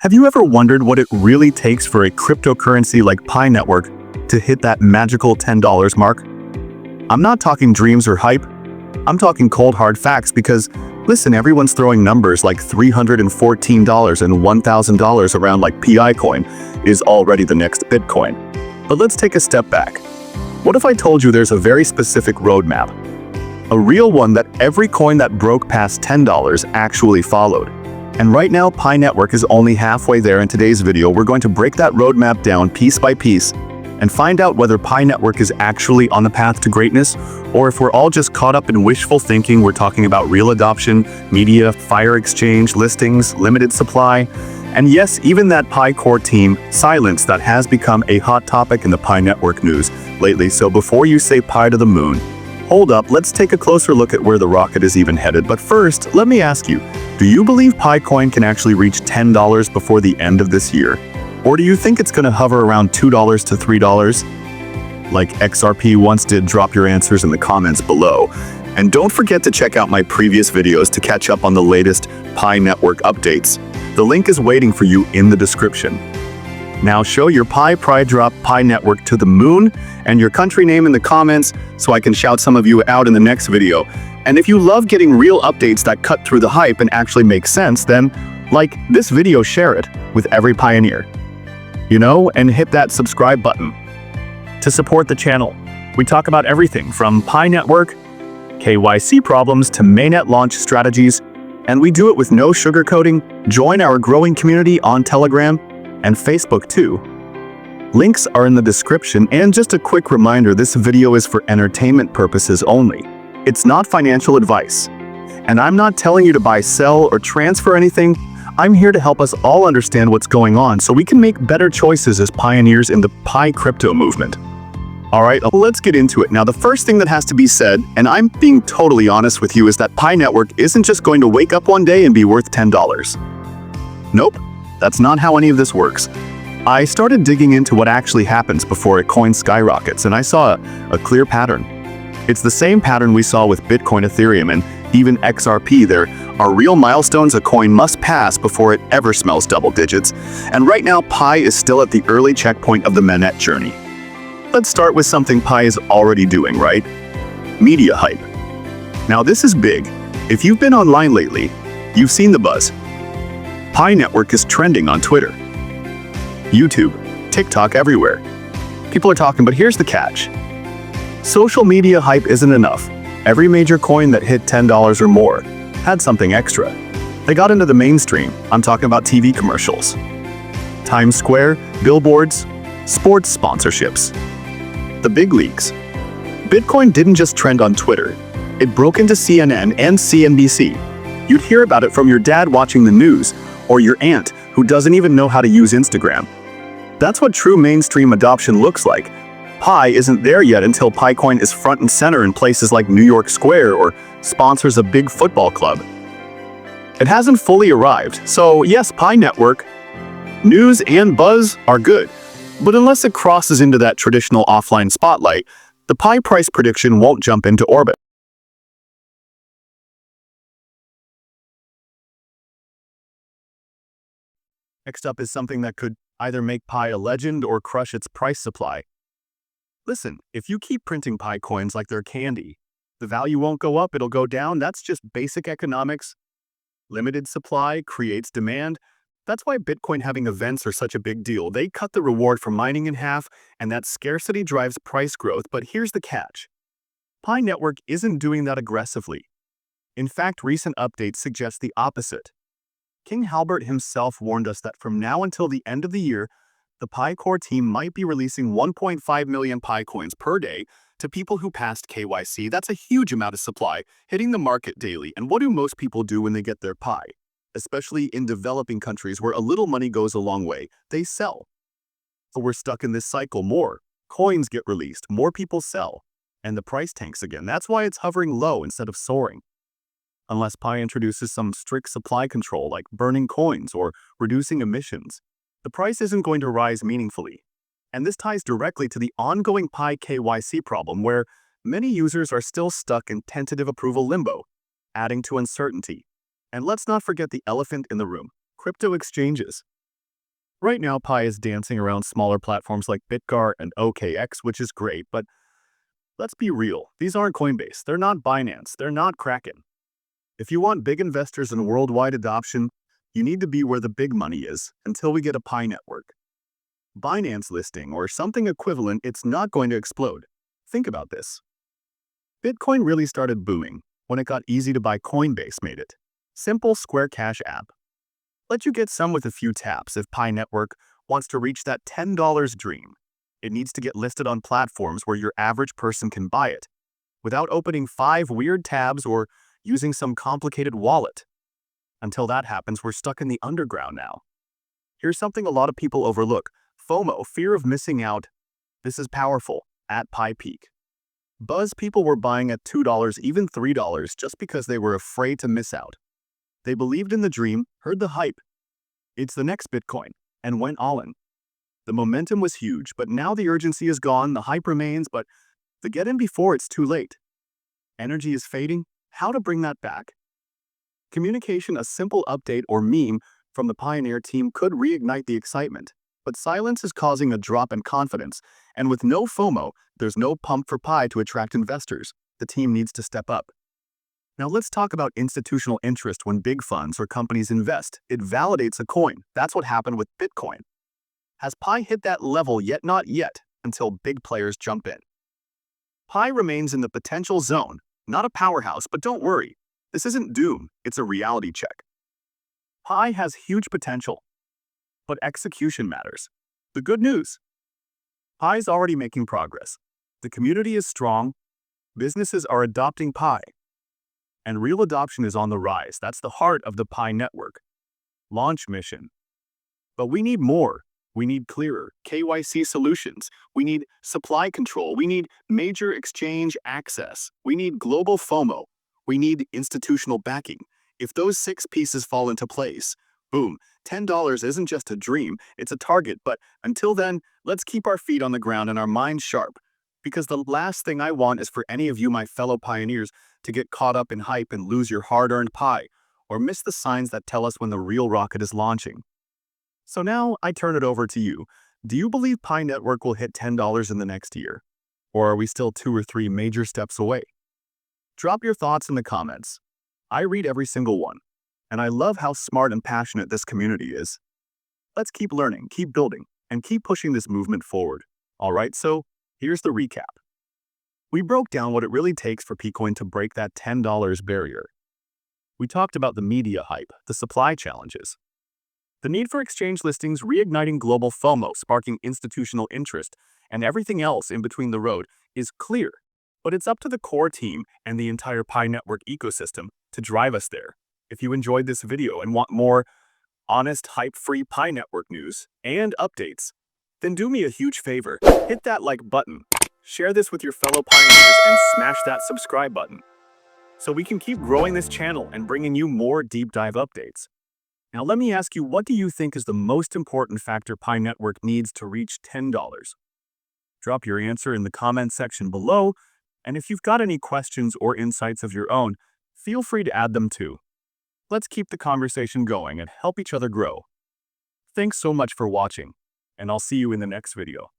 Have you ever wondered what it really takes for a cryptocurrency like Pi Network to hit that magical $10 mark? I'm not talking dreams or hype. I'm talking cold hard facts because, listen, everyone's throwing numbers like $314 and $1,000 around like PI coin is already the next Bitcoin. But let's take a step back. What if I told you there's a very specific roadmap? A real one that every coin that broke past $10 actually followed. And right now, Pi Network is only halfway there. In today's video, we're going to break that roadmap down piece by piece and find out whether Pi Network is actually on the path to greatness, or if we're all just caught up in wishful thinking. We're talking about real adoption, media, fire exchange, listings, limited supply, and yes, even that Pi Core team silence that has become a hot topic in the Pi Network news lately. So before you say Pi to the moon, hold up, let's take a closer look at where the rocket is even headed. But first, let me ask you, do you believe Pi coin can actually reach $10 before the end of this year? Or do you think it's going to hover around $2 to $3? Like XRP once did? Drop your answers in the comments below. And don't forget to check out my previous videos to catch up on the latest Pi Network updates. The link is waiting for you in the description. Now show your drop Pi Network to the moon and your country name in the comments so I can shout some of you out in the next video. And if you love getting real updates that cut through the hype and actually make sense, then like this video, share it with every pioneer. And hit that subscribe button to support the channel. We talk about everything from Pi Network, KYC problems to mainnet launch strategies, and we do it with no sugarcoating. Join our growing community on Telegram and Facebook too. Links are in the description, and just a quick reminder, this video is for entertainment purposes only. It's not financial advice. And I'm not telling you to buy, sell, or transfer anything. I'm here to help us all understand what's going on so we can make better choices as pioneers in the Pi crypto movement. Alright, let's get into it. Now, the first thing that has to be said, and I'm being totally honest with you, is that Pi Network isn't just going to wake up one day and be worth $10. Nope, that's not how any of this works. I started digging into what actually happens before a coin skyrockets, and I saw a clear pattern. It's the same pattern we saw with Bitcoin, Ethereum, and even XRP. There are real milestones a coin must pass before it ever smells double digits. And right now, Pi is still at the early checkpoint of the mainnet journey. Let's start with something Pi is already doing, right? Media hype. Now this is big. If you've been online lately, you've seen the buzz. Pi Network is trending on Twitter, YouTube, TikTok, everywhere. People are talking, but here's the catch. Social media hype isn't enough. Every major coin that hit $10 or more had something extra. They got into the mainstream. I'm talking about TV commercials, Times Square, billboards, sports sponsorships, the big leagues. Bitcoin didn't just trend on Twitter. It broke into CNN and CNBC. You'd hear about it from your dad watching the news, or your aunt who doesn't even know how to use Instagram. That's what true mainstream adoption looks like. Pi isn't there yet until Pi coin is front and center in places like New York Square or sponsors a big football club. It hasn't fully arrived, so yes, Pi Network news and buzz are good, but unless it crosses into that traditional offline spotlight, the Pi price prediction won't jump into orbit. Next up is something that could either make Pi a legend or crush its price supply. Listen, if you keep printing Pi coins like they're candy, the value won't go up, it'll go down. That's just basic economics. Limited supply creates demand. That's why Bitcoin having events are such a big deal. They cut the reward for mining in half, and that scarcity drives price growth. But here's the catch. Pi Network isn't doing that aggressively. In fact, recent updates suggest the opposite. King Halbert himself warned us that from now until the end of the year, the Pi Core team might be releasing 1.5 million Pi coins per day to people who passed KYC. That's a huge amount of supply hitting the market daily. And what do most people do when they get their Pi? Especially in developing countries where a little money goes a long way, they sell. So we're stuck in this cycle. More coins get released, more people sell, and the price tanks again. That's why it's hovering low instead of soaring. Unless Pi introduces some strict supply control like burning coins or reducing emissions, the price isn't going to rise meaningfully. And this ties directly to the ongoing Pi KYC problem, where many users are still stuck in tentative approval limbo, adding to uncertainty. And let's not forget the elephant in the room, crypto exchanges. Right now, Pi is dancing around smaller platforms like Bitgar and OKX, which is great, but let's be real. These aren't Coinbase, they're not Binance, they're not Kraken. If you want big investors and worldwide adoption, you need to be where the big money is until we get a Pi network. Binance listing or something equivalent, it's not going to explode. Think about this. Bitcoin really started booming when it got easy to buy. Coinbase made it. Simple Square Cash app. Let you get some with a few taps. If Pi Network wants to reach that $10 dream, it needs to get listed on platforms where your average person can buy it, without opening 5 weird tabs or using some complicated wallet. Until that happens, we're stuck in the underground now. Here's something a lot of people overlook. FOMO, fear of missing out. This is powerful at Pi peak. Buzz people were buying at $2, even $3, just because they were afraid to miss out. They believed in the dream, heard the hype. It's the next Bitcoin, and went all in. The momentum was huge, but now the urgency is gone, the hype remains, but the get in before it's too late. Energy is fading. How to bring that back? Communication, a simple update or meme from the Pioneer team could reignite the excitement. But silence is causing a drop in confidence, and with no FOMO, there's no pump for Pi to attract investors. The team needs to step up. Now let's talk about institutional interest. When big funds or companies invest, it validates a coin. That's what happened with Bitcoin. Has Pi hit that level yet? Not yet, until big players jump in. Pi remains in the potential zone, not a powerhouse, but don't worry. This isn't doom, it's a reality check. Pi has huge potential, but execution matters. The good news: Pi is already making progress. The community is strong, businesses are adopting Pi, and real adoption is on the rise. That's the heart of the Pi network. Launch mission. But we need more. We need clearer KYC solutions. We need supply control. We need major exchange access. We need global FOMO. We need institutional backing. If those 6 pieces fall into place, boom, $10 isn't just a dream, it's a target. But until then, let's keep our feet on the ground and our minds sharp. Because the last thing I want is for any of you, my fellow pioneers, to get caught up in hype and lose your hard-earned Pi, or miss the signs that tell us when the real rocket is launching. So now I turn it over to you. Do you believe Pi Network will hit $10 in the next year? Or are we still 2 or 3 major steps away? Drop your thoughts in the comments. I read every single one, and I love how smart and passionate this community is. Let's keep learning, keep building, and keep pushing this movement forward. Alright, so here's the recap. We broke down what it really takes for Pcoin to break that $10 barrier. We talked about the media hype, the supply challenges, the need for exchange listings, reigniting global FOMO, sparking institutional interest, and everything else in between. The road is clear, but it's up to the core team and the entire Pi Network ecosystem to drive us there. If you enjoyed this video and want more honest, hype-free Pi Network news and updates, then do me a huge favor. Hit that like button, share this with your fellow pioneers, and smash that subscribe button so we can keep growing this channel and bringing you more deep dive updates. Now let me ask you, what do you think is the most important factor Pi Network needs to reach $10? Drop your answer in the comment section below, and if you've got any questions or insights of your own, feel free to add them too. Let's keep the conversation going and help each other grow. Thanks so much for watching, and I'll see you in the next video.